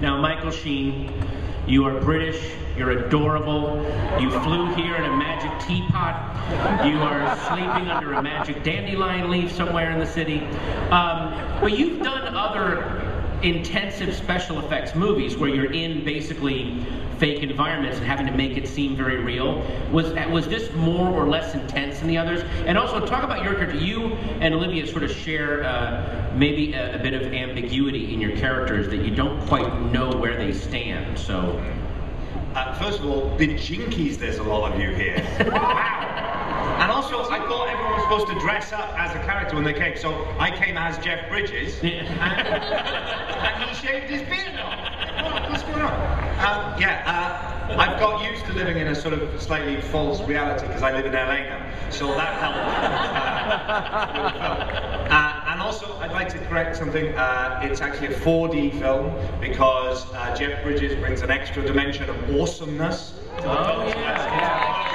Now, Michael Sheen, you are British, you're adorable, you flew here in a magic teapot, you are sleeping under a magic dandelion leaf somewhere in the city, but you've done other intensive special effects movies where you're in basically fake environments and having to make it seem very real. Was this more or less intense than the others? And also, talk about your character. You and Olivia sort of share maybe a bit of ambiguity in your characters that you don't quite know where they stand, so... First of all, the jinkies there's a lot of you here. Wow! And also, I thought everyone was supposed to dress up as a character when they came, so I came as Jeff Bridges, and he shaved his beard off. What's going on? I've got used to living in a sort of slightly false reality because I live in LA now, so that helped. And also, I'd like to correct something. It's actually a 4D film because Jeff Bridges brings an extra dimension of awesomeness to the film. Yeah.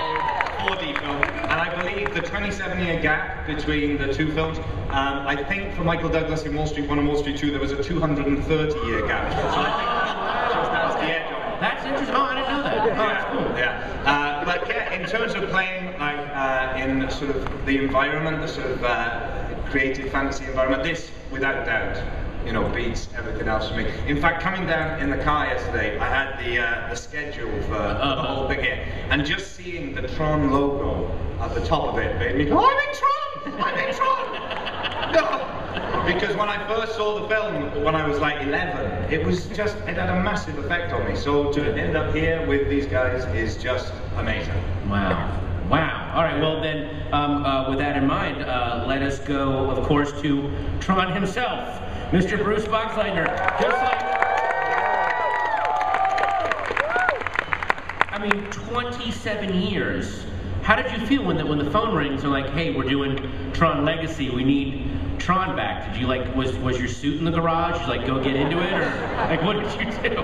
4D film, and I believe the 27-year gap between the two films. I think for Michael Douglas in Wall Street 1 and Wall Street 2, there was a 230-year gap. So I think that's the edge of it. That's interesting. Oh, I didn't know that. Oh, that's cool. Yeah. But yeah, in terms of playing like in sort of the environment, the sort of creative fantasy environment, this, without doubt, you know, beats everything else for me. In fact, coming down in the car yesterday, I had the schedule for the whole thing here, and just seeing the Tron logo at the top of it made me go, I'm in Tron! I'm in Tron! No! Because when I first saw the film, when I was like 11, it had a massive effect on me. So to end up here with these guys is just amazing. Wow. Wow. All right, well then, with that in mind, let us go, of course, to Tron himself. Mr. Bruce Boxleitner, just like, I mean, 27 years. How did you feel when the phone rings and like, hey, we're doing Tron Legacy, we need Tron back? Did you like, was your suit in the garage? Did you like go get into it, or like what did you do?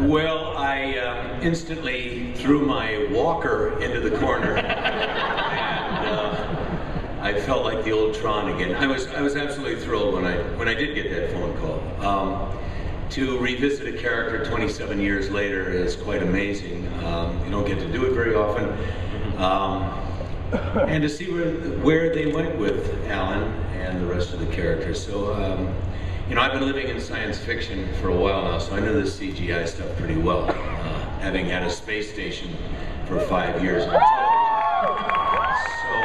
Well, I instantly threw my walker into the corner. I felt like the old Tron again. I was absolutely thrilled when I did get that phone call. To revisit a character 27 years later is quite amazing. You don't get to do it very often. And to see where they went with Alan and the rest of the characters. So, you know, I've been living in science fiction for a while now, so I know this CGI stuff pretty well, having had a space station for 5 years. So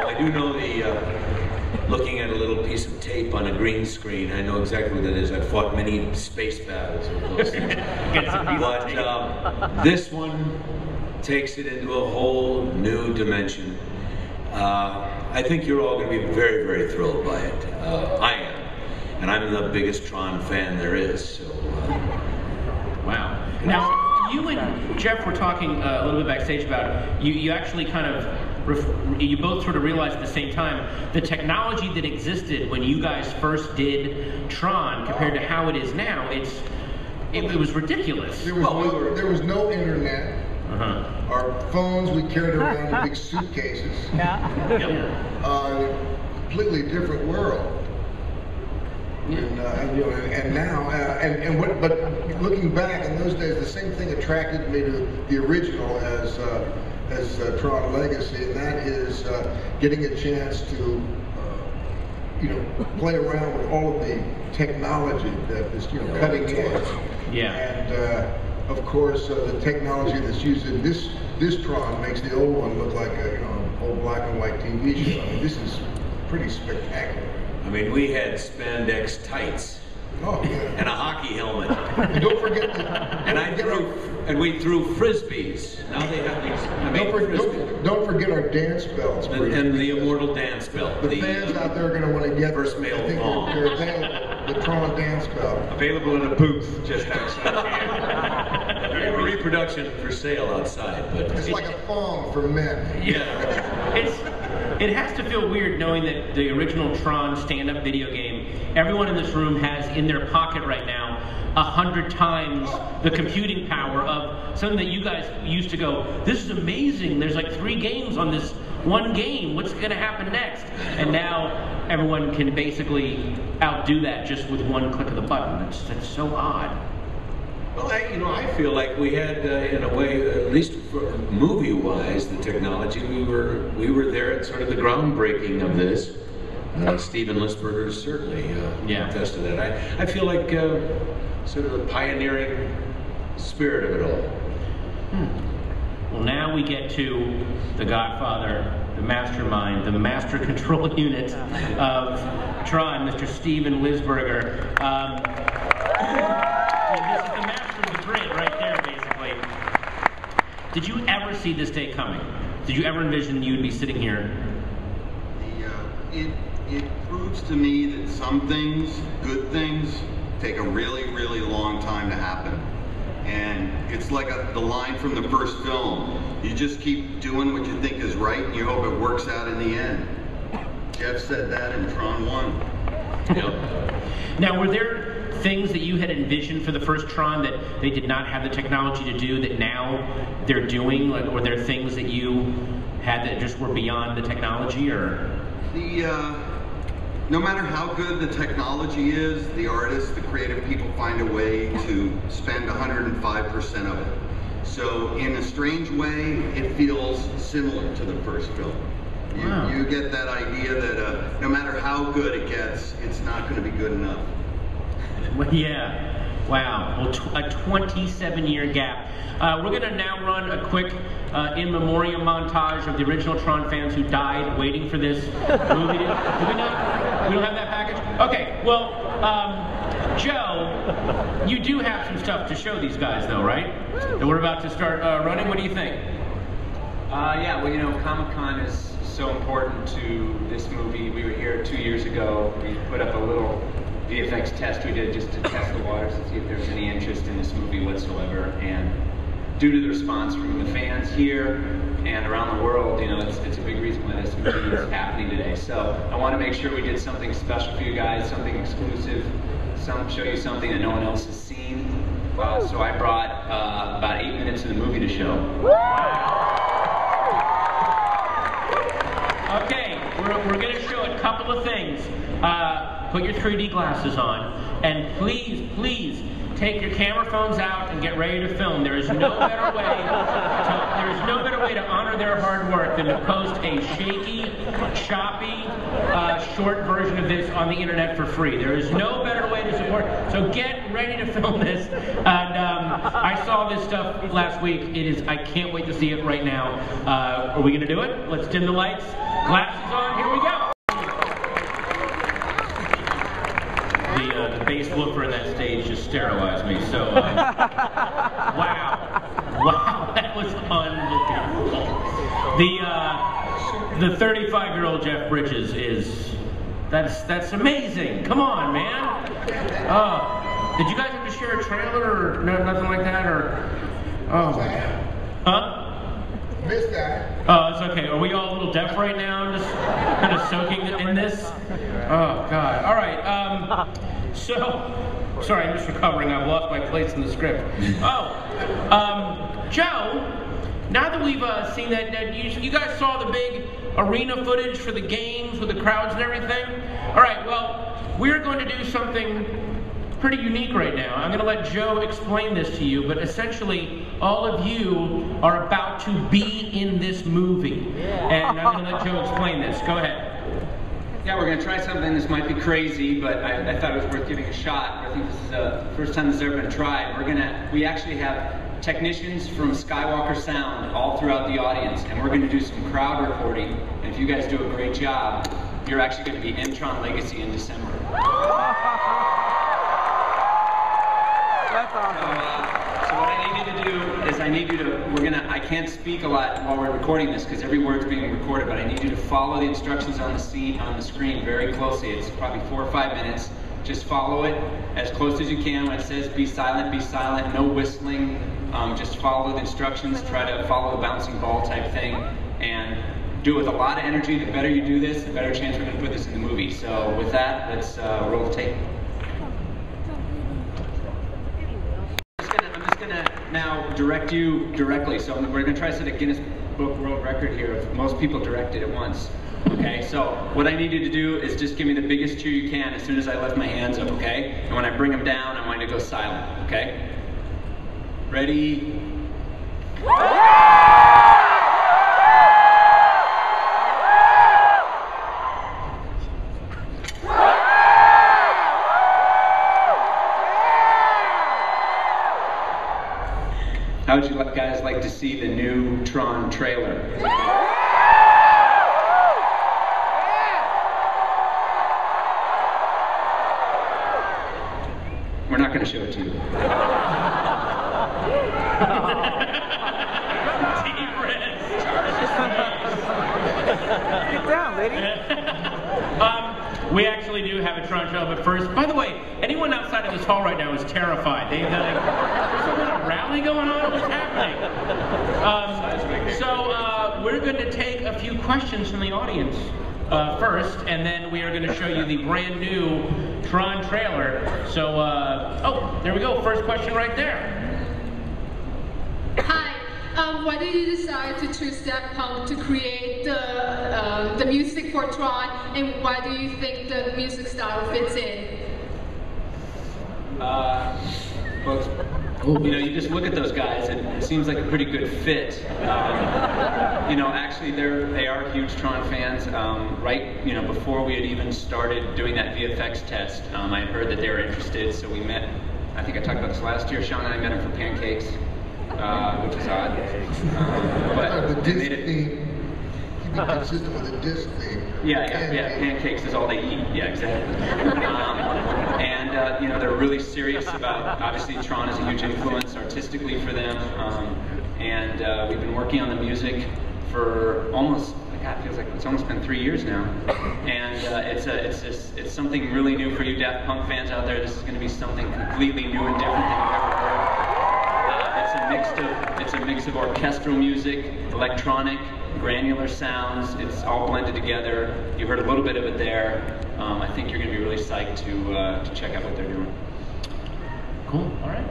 I do know looking at a little piece of tape on a green screen, I know exactly what that is. I've fought many space battles with those things. But this one takes it into a whole new dimension. I think you're all going to be very, very thrilled by it. I am. And I'm the biggest Tron fan there is. So, wow. Now, you and Jeff were talking a little bit backstage about you actually kind of you both sort of realized at the same time the technology that existed when you guys first did Tron compared to how it is now. It was ridiculous. There was no internet. Our phones we carried around in big suitcases. Completely different world. And now, but looking back in those days, the same thing attracted me to the original as Tron Legacy, and that is getting a chance to, you know, play around with all of the technology that is, you know, cutting edge. Yeah. And of course, the technology that's used in this Tron makes the old one look like a, you know, old black and white TV show. I mean, this is pretty spectacular. I mean, we had spandex tights and a hockey helmet. And don't forget And we threw frisbees. Now they have these. Don't forget our dance belts. And the immortal dance belt. The fans out there are going to want to get first male thong. They're available. The Tron dance belt. Available in a booth just outside here. A reproduction for sale outside, but it's like a thong for men. Yeah. It has to feel weird knowing that the original Tron stand-up video game, everyone in this room has in their pocket right now 100 times the computing power of something that you guys used to go, this is amazing, there's like 3 games on this one game, what's going to happen next? And now everyone can basically outdo that just with one click of the button. That's so odd. Well, I feel like we had, in a way, at least movie-wise, the technology. We were there at sort of the groundbreaking of this. Stephen Lisberger certainly attested to that. I feel like sort of the pioneering spirit of it all. Well, now we get to the Godfather, the mastermind, the master control unit of Tron, Mr. Stephen Lisberger. This is the master of the grid right there, basically. Did you ever see this day coming? Did you ever envision you'd be sitting here? It proves to me that some things, good things, take a really, really long time to happen. And it's like the line from the first film. You just keep doing what you think is right and you hope it works out in the end. Jeff said that in Tron 1. Yep. Now, were there things that you had envisioned for the first Tron that they did not have the technology to do that now they're doing? Like, were there things that you had that just were beyond the technology, or? No matter how good the technology is, the artists, the creative people find a way to spend 105% of it. So in a strange way, it feels similar to the first film. You get that idea that no matter how good it gets, it's not going to be good enough. Well, yeah. Wow. Well, a 27-year gap. We're going to now run a quick in memoriam montage of the original Tron fans who died waiting for this movie. Did we not? We don't have that package? Okay. Well, Joe, you do have some stuff to show these guys, though, right? That we're about to start running. What do you think? Yeah. Well, Comic-Con is so important to this movie. We were here 2 years ago. We put up a little VFX test we did just to test the waters to see if there was any interest in this movie whatsoever. And due to the response from the fans here and around the world, it's a big reason why this movie is happening today. So I want to make sure we did something special for you guys, something exclusive, show you something that no one else has seen. So I brought about 8 minutes of the movie to show. Okay, we're going to show a couple of things. Put your 3D glasses on, and please, please take your camera phones out and get ready to film. There is no better way to honor their hard work than to post a shaky, choppy, short version of this on the internet for free. There is no better way to support. So get ready to film this. And I saw this stuff last week. I can't wait to see it right now. Are we going to do it? Let's dim the lights. Glasses on. Here we go. The bass woofer in that stage just sterilized me, so, wow, that was unbelievable. The 35-year-old Jeff Bridges that's amazing. Come on, man. Did you guys have to share a trailer or nothing like that, or? Oh my God. Huh? Missed that. Oh, it's okay. Are we all a little deaf right now? Just kind of soaking in this? Oh, God. All right. Sorry, I'm just recovering. I've lost my place in the script. Joe, now that we've seen that you guys saw the big arena footage for the games with the crowds and everything? All right, well, we're going to do something pretty unique right now. I'm going to let Joe explain this to you, but essentially, all of you are about to be in this movie. And I'm going to let Joe explain this. Go ahead. Yeah, we're going to try something. This might be crazy, but I thought it was worth giving a shot. I think this is the first time this has ever been tried. We actually have technicians from Skywalker Sound all throughout the audience, and we're going to do some crowd recording. And if you guys do a great job, you're actually going to be in Tron Legacy in December. That's awesome. So what I need you to do is I can't speak a lot while we're recording this because every word's being recorded, but I need you to follow the instructions on the screen very closely. It's probably 4 or 5 minutes. Just follow it as close as you can. When it says be silent, no whistling. Just follow the instructions. Try to follow the bouncing ball type thing, and do it with a lot of energy. The better you do this, the better chance we're going to put this in the movie. So with that, let's roll the tape. I'm just gonna now direct you directly. So we're gonna try to set a Guinness Book World Record here of most people directed at once. Okay, so what I need you to do is just give me the biggest cheer you can as soon as I lift my hands up, okay? And when I bring them down, I want you to go silent, okay? Ready? How would you guys like to see the new Tron trailer? We're not going to show it to you. Get down, lady. We actually do have a Tron trailer, but first, by the way, anyone outside of this hall right now is terrified. There's some kind of rally going on? What's happening? So we're going to take a few questions from the audience first, and then we are going to show you the brand new Tron trailer. So, oh, there we go. First question right there. Hi. Why did you decide to choose Daft Punk to create the music for Tron, and why do you think the music style fits in? Well, you know, you just look at those guys, and it seems like a pretty good fit. You know, actually, they are huge Tron fans. Right, you know, before we had even started doing that VFX test, I had heard that they were interested, so we met. I think I talked about this last year. Sean and I met them for pancakes, which was odd. But the disc theme. Keep it consistent with the disc theme. Yeah. Pancakes is all they eat. Yeah, exactly. And you know, they're really serious about. Obviously, Tron is a huge influence artistically for them, and we've been working on the music for almost. God, it feels like it's almost been 3 years now, and it's something really new for you Daft Punk fans out there. This is going to be something completely new and different than you've ever heard. It's a mix of orchestral music, electronic, granular sounds. It's all blended together. You heard a little bit of it there. I think you're going to be really psyched to check out what they're doing. Cool. All right.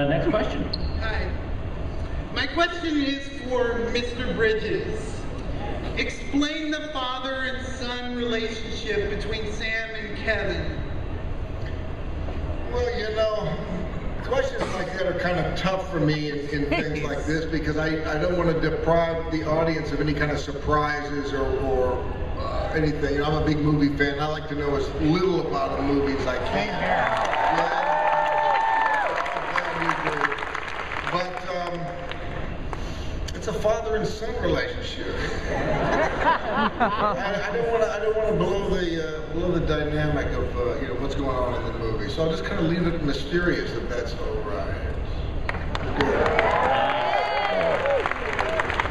Next question. Hi. My question is for Mr. Bridges. Explain the father and son relationship between Sam and Kevin. Well, you know, questions like that are kind of tough for me in things like this because I don't want to deprive the audience of any kind of surprises or anything. You know, I'm a big movie fan. I like to know as little about a movie as I can. Yeah. But it's a father and son relationship. I don't want to blow the dynamic of you know what's going on in the movie. So I'll just kind of leave it mysterious if that's all right.